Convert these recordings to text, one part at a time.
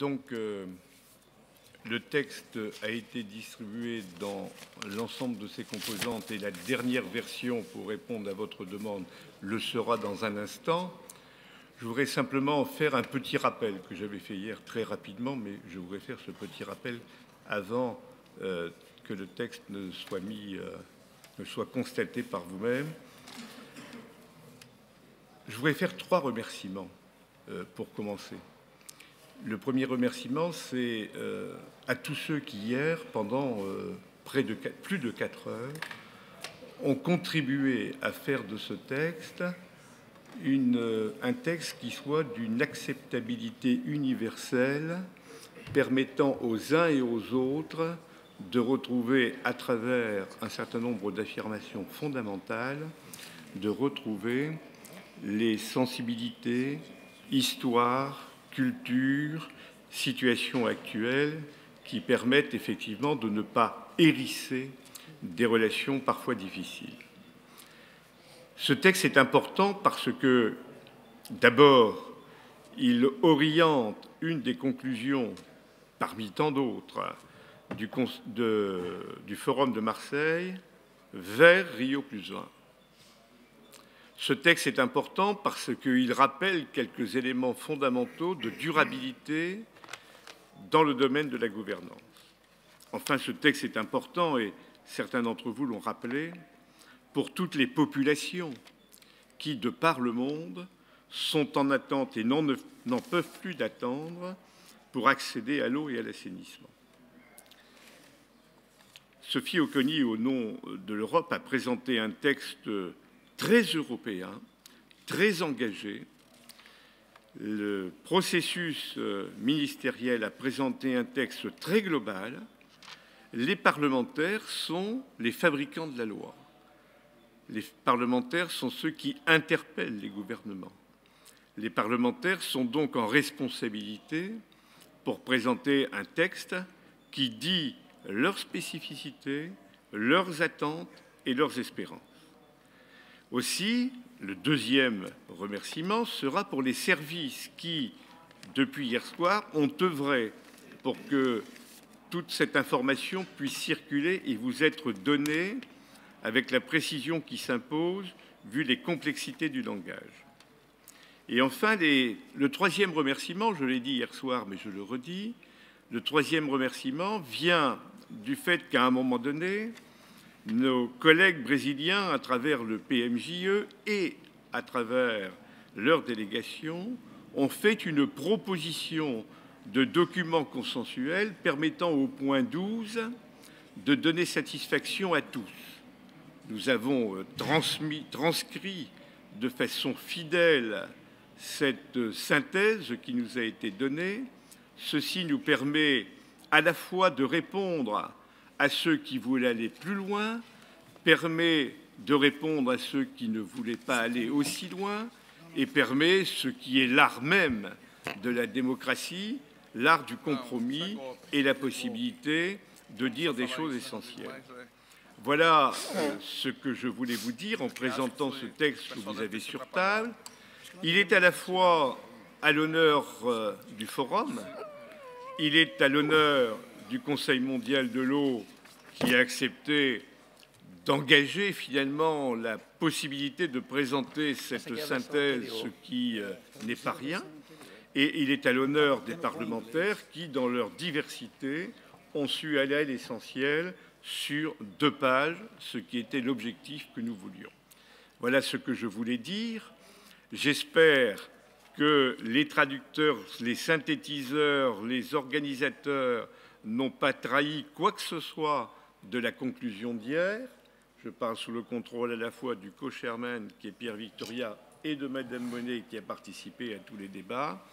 Donc, le texte a été distribué dans l'ensemble de ses composantes et la dernière version, pour répondre à votre demande, le sera dans un instant. Je voudrais simplement faire un petit rappel que j'avais fait hier très rapidement, mais je voudrais faire ce petit rappel avant que le texte ne soit constaté par vous-même. Je voudrais faire 3 remerciements pour commencer. Le premier remerciement, c'est à tous ceux qui, hier, pendant plus de 4 heures, ont contribué à faire de ce texte un texte qui soit d'une acceptabilité universelle, permettant aux uns et aux autres de retrouver, à travers un certain nombre d'affirmations fondamentales, de retrouver les sensibilités, histoires, culture, situation actuelle qui permettent effectivement de ne pas hérisser des relations parfois difficiles. Ce texte est important parce que, d'abord, il oriente une des conclusions, parmi tant d'autres, du Forum de Marseille vers Rio+1. Ce texte est important parce qu'il rappelle quelques éléments fondamentaux de durabilité dans le domaine de la gouvernance. Enfin, ce texte est important, et certains d'entre vous l'ont rappelé, pour toutes les populations qui, de par le monde, sont en attente et n'en peuvent plus d'attendre pour accéder à l'eau et à l'assainissement. Sophie Oconi, au nom de l'Europe, a présenté un texte très européen, très engagé. Le processus ministériel a présenté un texte très global. Les parlementaires sont les fabricants de la loi. Les parlementaires sont ceux qui interpellent les gouvernements. Les parlementaires sont donc en responsabilité pour présenter un texte qui dit leurs spécificités, leurs attentes et leurs espérances. Aussi, le deuxième remerciement sera pour les services qui, depuis hier soir, ont œuvré pour que toute cette information puisse circuler et vous être donnée avec la précision qui s'impose, vu les complexités du langage. Et enfin, le troisième remerciement, je l'ai dit hier soir, mais je le redis, le troisième remerciement vient du fait qu'à un moment donné, nos collègues brésiliens, à travers le PMJE et à travers leur délégation, ont fait une proposition de document consensuel permettant au point 12 de donner satisfaction à tous. Nous avons transcrit de façon fidèle cette synthèse qui nous a été donnée. Ceci nous permet à la fois de répondre à ceux qui voulaient aller plus loin, permet de répondre à ceux qui ne voulaient pas aller aussi loin et permet ce qui est l'art même de la démocratie, l'art du compromis et la possibilité de dire des choses essentielles. Voilà ce que je voulais vous dire en présentant ce texte que vous avez sur table. Il est à la fois à l'honneur du Forum, il est à l'honneur du Conseil mondial de l'eau qui a accepté d'engager finalement la possibilité de présenter cette synthèse, ce qui n'est pas rien. Et il est à l'honneur des parlementaires qui, dans leur diversité, ont su aller à l'essentiel sur 2 pages, ce qui était l'objectif que nous voulions. Voilà ce que je voulais dire. J'espère que les traducteurs, les synthétiseurs, les organisateurs n'ont pas trahi quoi que ce soit de la conclusion d'hier. Je parle sous le contrôle à la fois du co-chairman, qui est Pierre Victoria, et de Madame Monet, qui a participé à tous les débats.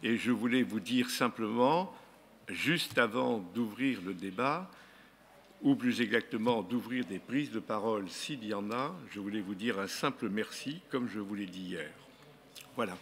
Et je voulais vous dire simplement, juste avant d'ouvrir le débat, ou plus exactement d'ouvrir des prises de parole s'il y en a, je voulais vous dire un simple merci, comme je vous l'ai dit hier. Voilà.